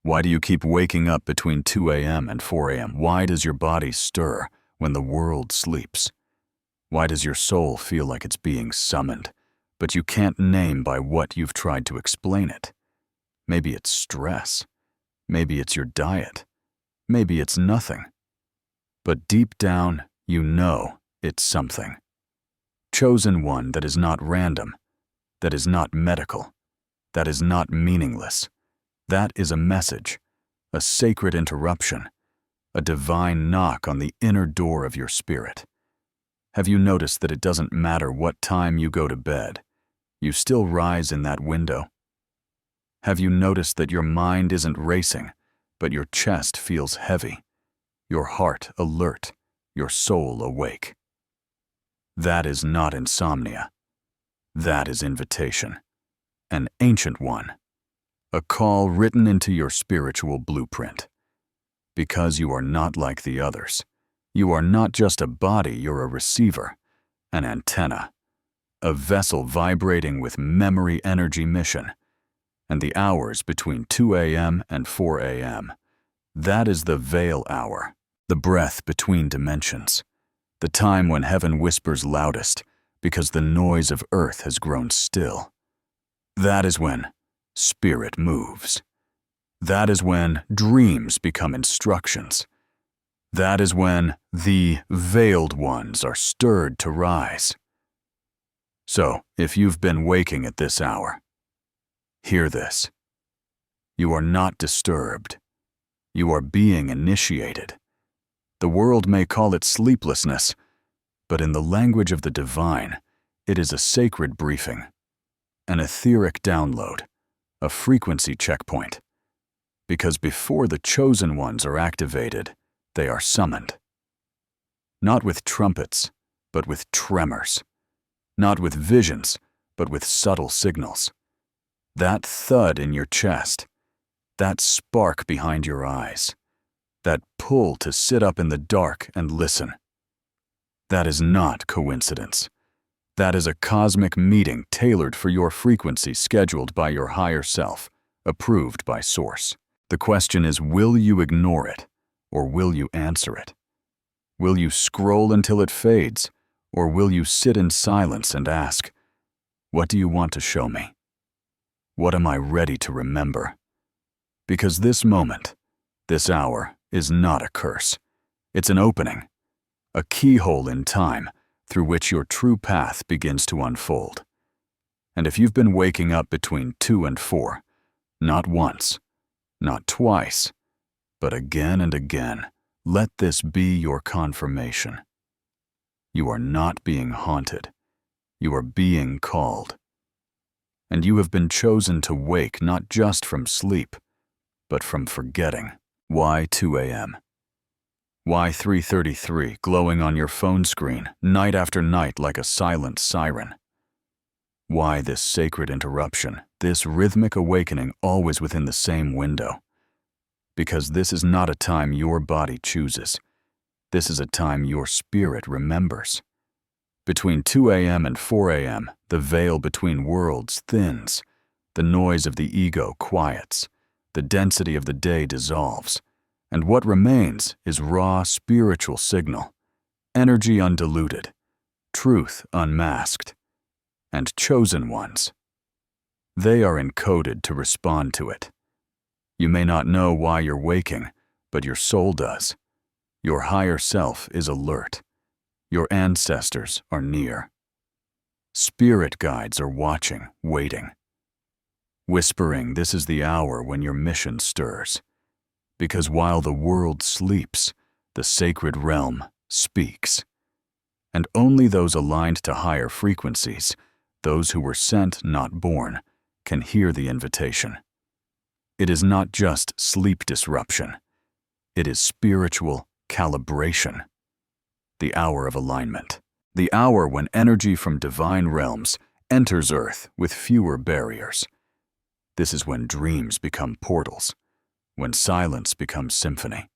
Why do you keep waking up between 2 a.m. and 4 a.m.? Why does your body stir when the world sleeps? Why does your soul feel like it's being summoned, but you can't name by what you've tried to explain it? Maybe it's stress. Maybe it's your diet. Maybe it's nothing. But deep down, you know it's something. Chosen one that is not random, that is not medical, that is not meaningless. That is a message, a sacred interruption, a divine knock on the inner door of your spirit. Have you noticed that it doesn't matter what time you go to bed, you still rise in that window? Have you noticed that your mind isn't racing, but your chest feels heavy, your heart alert, your soul awake? That is not insomnia. That is invitation, an ancient one, a call written into your spiritual blueprint. Because you are not like the others. You are not just a body, you're a receiver, an antenna, a vessel vibrating with memory energy mission. And the hours between 2 a.m. and 4 a.m., that is the veil hour, the breath between dimensions, the time when heaven whispers loudest because the noise of earth has grown still. That is when spirit moves. That is when dreams become instructions. That is when the veiled ones are stirred to rise. So, if you've been waking at this hour, hear this. You are not disturbed. You are being initiated. The world may call it sleeplessness, but in the language of the divine, it is a sacred briefing, an etheric download, a frequency checkpoint. Because before the chosen ones are activated, they are summoned. Not with trumpets, but with tremors. Not with visions, but with subtle signals. That thud in your chest, that spark behind your eyes, that pull to sit up in the dark and listen. That is not coincidence. That is a cosmic meeting tailored for your frequency, scheduled by your higher self, approved by Source. The question is, will you ignore it, or will you answer it? Will you scroll until it fades, or will you sit in silence and ask, what do you want to show me? What am I ready to remember? Because this moment, this hour, is not a curse. It's an opening, a keyhole in time through which your true path begins to unfold. And if you've been waking up between 2 and 4, not once, not twice, but again and again, let this be your confirmation. You are not being haunted. You are being called. And you have been chosen to wake not just from sleep, but from forgetting. Why 2 a.m.? Why 3:33 glowing on your phone screen night after night like a silent siren? Why this sacred interruption, this rhythmic awakening always within the same window? Because this is not a time your body chooses. This is a time your spirit remembers. Between 2 a.m. and 4 a.m., the veil between worlds thins, the noise of the ego quiets, the density of the day dissolves, and what remains is raw spiritual signal, energy undiluted, truth unmasked, and chosen ones. They are encoded to respond to it. You may not know why you're waking, but your soul does. Your higher self is alert. Your ancestors are near. Spirit guides are watching, waiting, whispering, this is the hour when your mission stirs. Because while the world sleeps, the sacred realm speaks. And only those aligned to higher frequencies, those who were sent, not born, can hear the invitation. It is not just sleep disruption. It is spiritual calibration. The hour of alignment. The hour when energy from divine realms enters Earth with fewer barriers. This is when dreams become portals, when silence becomes symphony.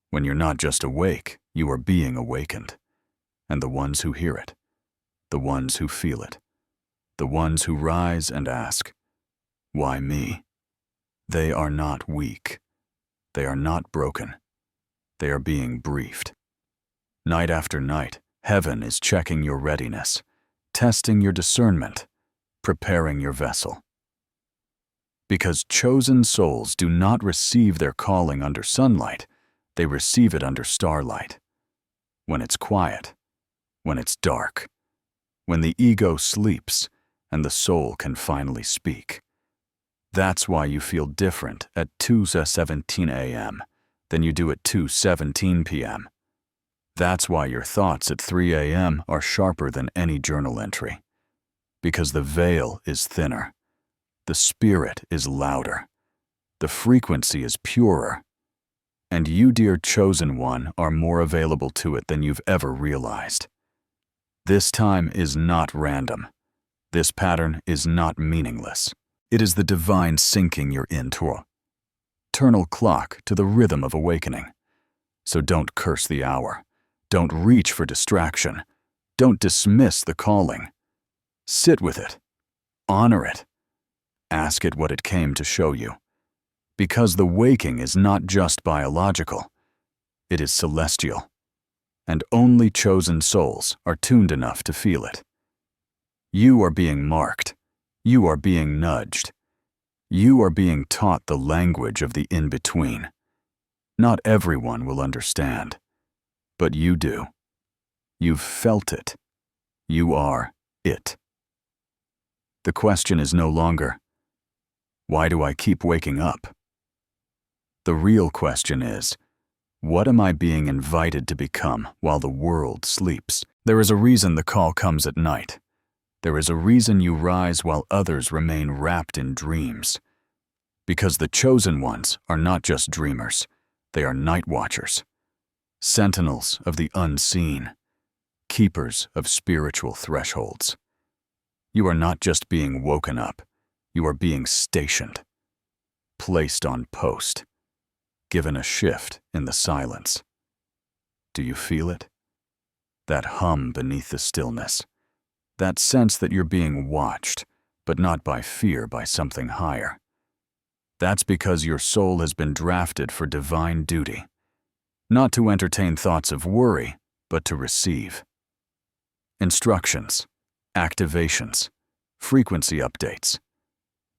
When you're not just awake, you are being awakened. And the ones who hear it, the ones who feel it, the ones who rise and ask, why me? They are not weak. They are not broken. They are being briefed. Night after night, heaven is checking your readiness, testing your discernment, preparing your vessel. Because chosen souls do not receive their calling under sunlight, they receive it under starlight. When it's quiet, when it's dark, when the ego sleeps and the soul can finally speak. That's why you feel different at 2:17 a.m. than you do at 2:17 p.m. That's why your thoughts at 3 a.m. are sharper than any journal entry. Because the veil is thinner. The spirit is louder. The frequency is purer. And you, dear chosen one, are more available to it than you've ever realized. This time is not random. This pattern is not meaningless. It is the divine syncing your internal clock to the rhythm of awakening. So don't curse the hour. Don't reach for distraction. Don't dismiss the calling. Sit with it. Honor it. Ask it what it came to show you. Because the waking is not just biological. It is celestial. And only chosen souls are tuned enough to feel it. You are being marked. You are being nudged. You are being taught the language of the in-between. Not everyone will understand. But you do. You've felt it. You are it. The question is no longer, why do I keep waking up? The real question is, what am I being invited to become while the world sleeps? There is a reason the call comes at night. There is a reason you rise while others remain wrapped in dreams. Because the chosen ones are not just dreamers, they are night watchers, sentinels of the unseen, keepers of spiritual thresholds. You are not just being woken up, you are being stationed, placed on post, given a shift in the silence. Do you feel it? That hum beneath the stillness, that sense that you're being watched, but not by fear, by something higher. That's because your soul has been drafted for divine duty, not to entertain thoughts of worry, but to receive. Instructions, activations, frequency updates.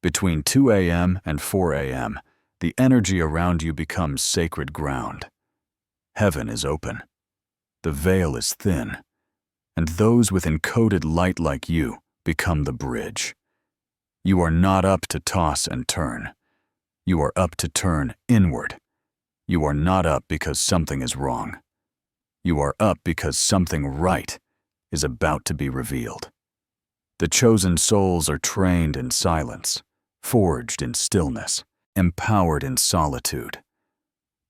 Between 2 a.m. and 4 a.m., the energy around you becomes sacred ground. Heaven is open. The veil is thin. And those with encoded light like you become the bridge. You are not up to toss and turn. You are up to turn inward. You are not up because something is wrong. You are up because something right is about to be revealed. The chosen souls are trained in silence, forged in stillness, empowered in solitude.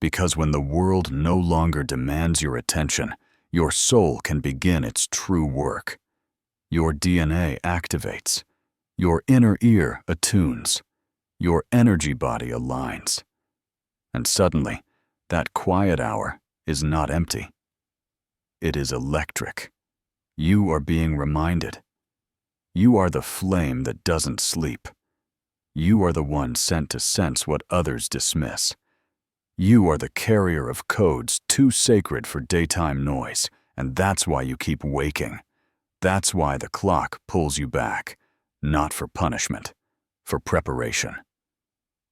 Because when the world no longer demands your attention, your soul can begin its true work. Your DNA activates. Your inner ear attunes. Your energy body aligns. And suddenly, that quiet hour is not empty. It is electric. You are being reminded. You are the flame that doesn't sleep. You are the one sent to sense what others dismiss. You are the carrier of codes too sacred for daytime noise, and that's why you keep waking. That's why the clock pulls you back, not for punishment, for preparation.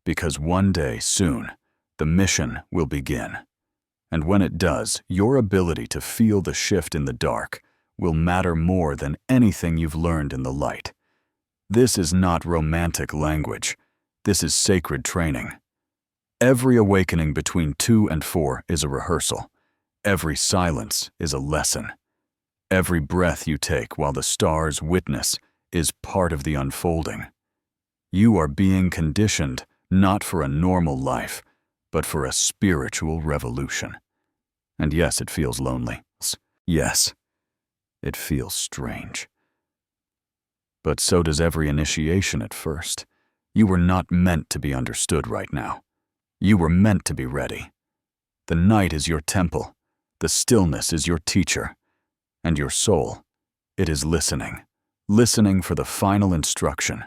Because one day soon, the mission will begin. And when it does, your ability to feel the shift in the dark will matter more than anything you've learned in the light. This is not romantic language. This is sacred training. Every awakening between 2 and 4 is a rehearsal. Every silence is a lesson. Every breath you take while the stars witness is part of the unfolding. You are being conditioned not for a normal life, but for a spiritual revolution. And yes, it feels lonely. Yes, it feels strange. But so does every initiation at first. You were not meant to be understood right now. You were meant to be ready. The night is your temple. The stillness is your teacher. And your soul, it is listening. Listening for the final instruction.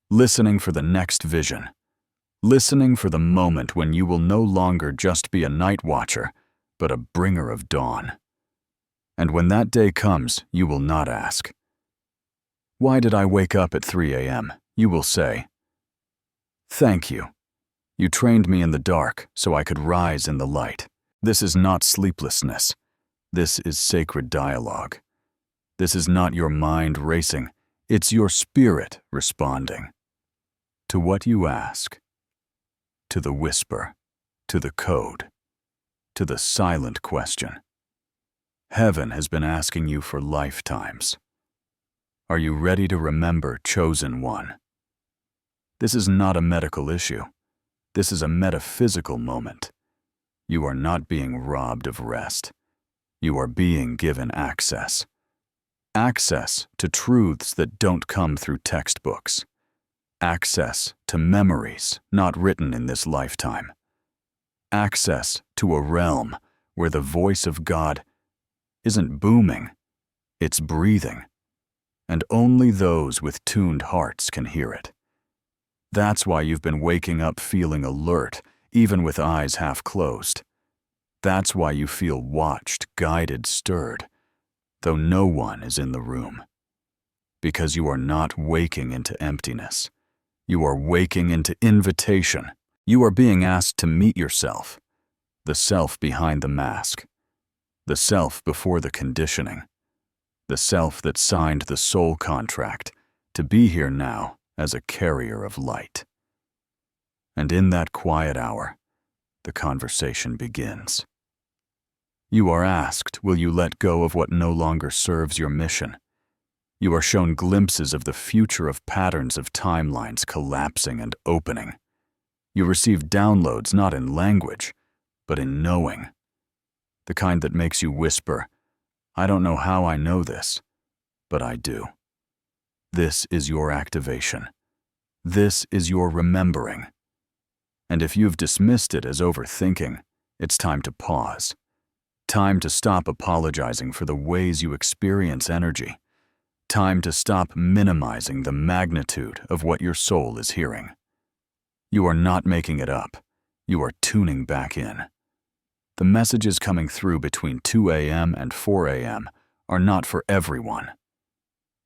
Listening for the next vision. listening for the moment when you will no longer just be a night watcher, but a bringer of dawn. And when that day comes, you will not ask, "Why did I wake up at 3 a.m.?" You will say, "Thank you. You trained me in the dark so I could rise in the light." This is not sleeplessness. This is sacred dialogue. This is not your mind racing. It's your spirit responding to what you ask, to the whisper, to the code, to the silent question. Heaven has been asking you for lifetimes. Are you ready to remember, chosen one? This is not a medical issue. This is a metaphysical moment. You are not being robbed of rest. You are being given access. Access to truths that don't come through textbooks. Access to memories not written in this lifetime. Access to a realm where the voice of God isn't booming, it's breathing, and only those with tuned hearts can hear it. That's why you've been waking up feeling alert, even with eyes half closed. That's why you feel watched, guided, stirred, though no one is in the room. Because you are not waking into emptiness. You are waking into invitation. You are being asked to meet yourself, the self behind the mask, the self before the conditioning, the self that signed the soul contract to be here now as a carrier of light. And in that quiet hour, the conversation begins. You are asked, will you let go of what no longer serves your mission? You are shown glimpses of the future of patterns of timelines collapsing and opening. You receive downloads not in language, but in knowing. The kind that makes you whisper, "I don't know how I know this, but I do." This is your activation. This is your remembering. And if you've dismissed it as overthinking, it's time to pause. Time to stop apologizing for the ways you experience energy. Time to stop minimizing the magnitude of what your soul is hearing. You are not making it up. You are tuning back in. The messages coming through between 2 a.m. and 4 a.m. are not for everyone.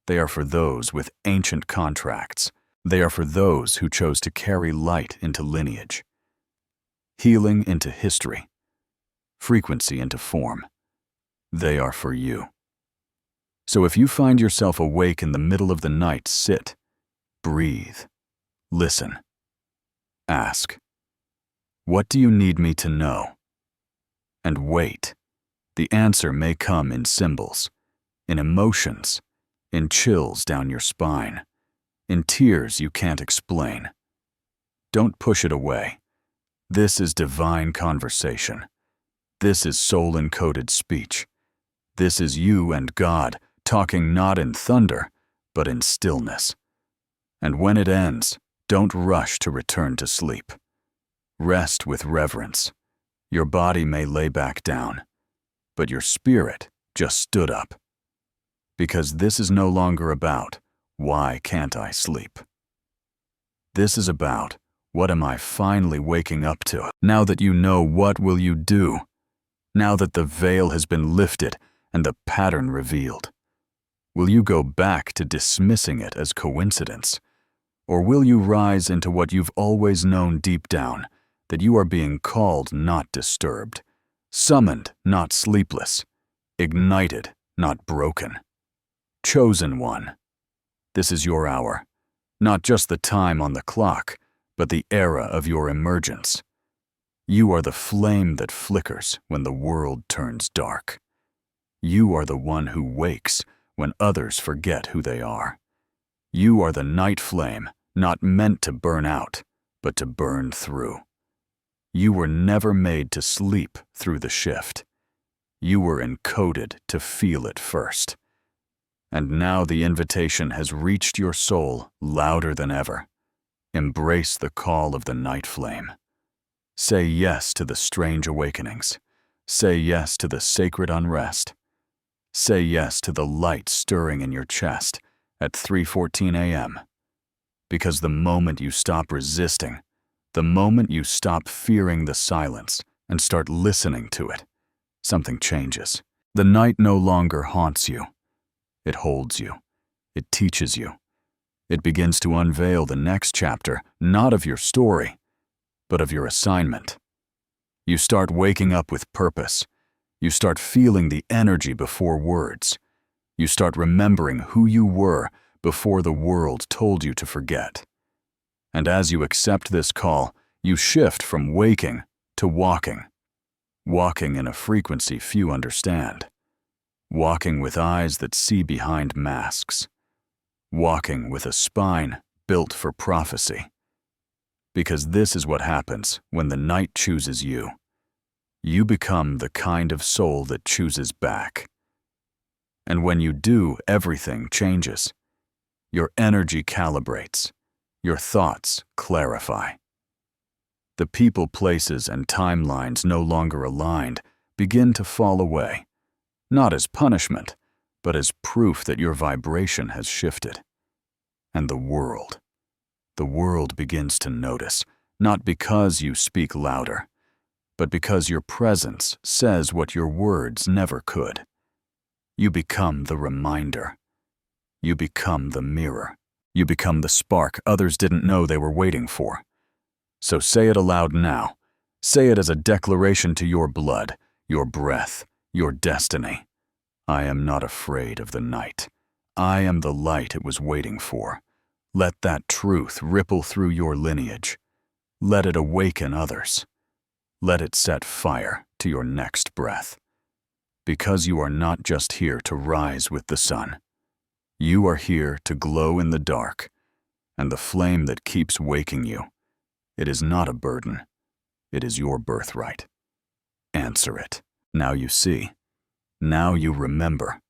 They are for those with ancient contracts. They are for those who chose to carry light into lineage, healing into history, frequency into form. They are for you. So if you find yourself awake in the middle of the night, sit, breathe, listen, ask, "What do you need me to know?" And wait. The answer may come in symbols, in emotions, in chills down your spine, in tears you can't explain. Don't push it away. This is divine conversation. This is soul-encoded speech. This is you and God talking not in thunder, but in stillness. And when it ends, don't rush to return to sleep. Rest with reverence. Your body may lay back down, but your spirit just stood up. Because this is no longer about, why can't I sleep? This is about, what am I finally waking up to? Now that you know, what will you do? Now that the veil has been lifted and the pattern revealed. Will you go back to dismissing it as coincidence? Or will you rise into what you've always known deep down, that you are being called, not disturbed, summoned, not sleepless, ignited, not broken? Chosen one. This is your hour, not just the time on the clock, but the era of your emergence. You are the flame that flickers when the world turns dark. You are the one who wakes when others forget who they are. You are the night flame, not meant to burn out, but to burn through. You were never made to sleep through the shift. You were encoded to feel it first. And now the invitation has reached your soul louder than ever. Embrace the call of the night flame. Say yes to the strange awakenings. Say yes to the sacred unrest. Say yes to the light stirring in your chest at 3:14 a.m. Because the moment you stop resisting, The moment you stop fearing the silence and start listening to it, something changes. The night no longer haunts you. It holds you. It teaches you. It begins to unveil the next chapter, not of your story, but of your assignment. You start waking up with purpose. You start feeling the energy before words. You start remembering who you were before the world told you to forget. And as you accept this call, you shift from waking to walking. Walking in a frequency few understand. Walking with eyes that see behind masks. Walking with a spine built for prophecy. Because this is what happens when the night chooses you. You become the kind of soul that chooses back. And when you do, everything changes. Your energy calibrates. Your thoughts clarify. The people, places, and timelines no longer aligned begin to fall away, not as punishment, but as proof that your vibration has shifted. And the world begins to notice, not because you speak louder, but because your presence says what your words never could. You become the reminder. You become the mirror. You become the spark others didn't know they were waiting for. So say it aloud now. Say it as a declaration to your blood, your breath, your destiny. I am not afraid of the night. I am the light it was waiting for. Let that truth ripple through your lineage. Let it awaken others. Let it set fire to your next breath. Because you are not just here to rise with the sun. You are here to glow in the dark, and the flame that keeps waking you. It is not a burden. It is your birthright. Answer it. Now you see. Now you remember.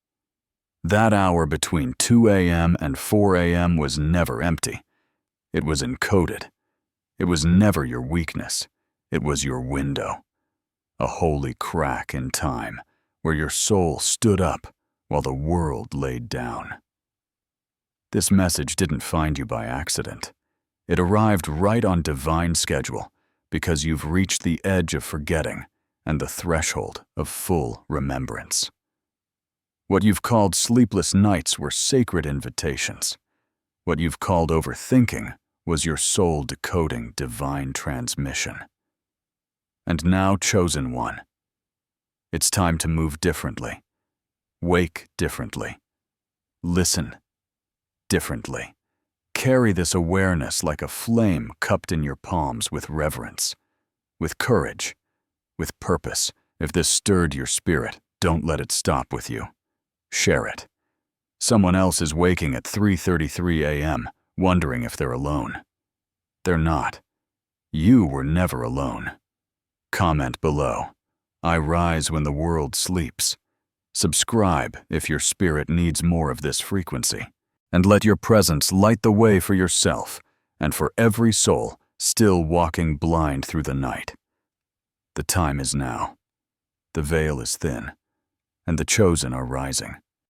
That hour between 2 a.m. and 4 a.m. was never empty. It was encoded. It was never your weakness. It was your window. A holy crack in time where your soul stood up while the world laid down. This message didn't find you by accident. It arrived right on divine schedule because you've reached the edge of forgetting and the threshold of full remembrance. What you've called sleepless nights were sacred invitations. What you've called overthinking was your soul decoding divine transmission. And now, chosen one, it's time to move differently, wake differently, listen differently. Carry this awareness like a flame cupped in your palms with reverence, with courage, with purpose. If this stirred your spirit, don't let it stop with you. Share it. Someone else is waking at 3:33 a.m., wondering if they're alone. They're not. You were never alone. Comment below. I rise when the world sleeps. Subscribe if your spirit needs more of this frequency. And let your presence light the way for yourself and for every soul still walking blind through the night. The time is now. The veil is thin, and the chosen are rising.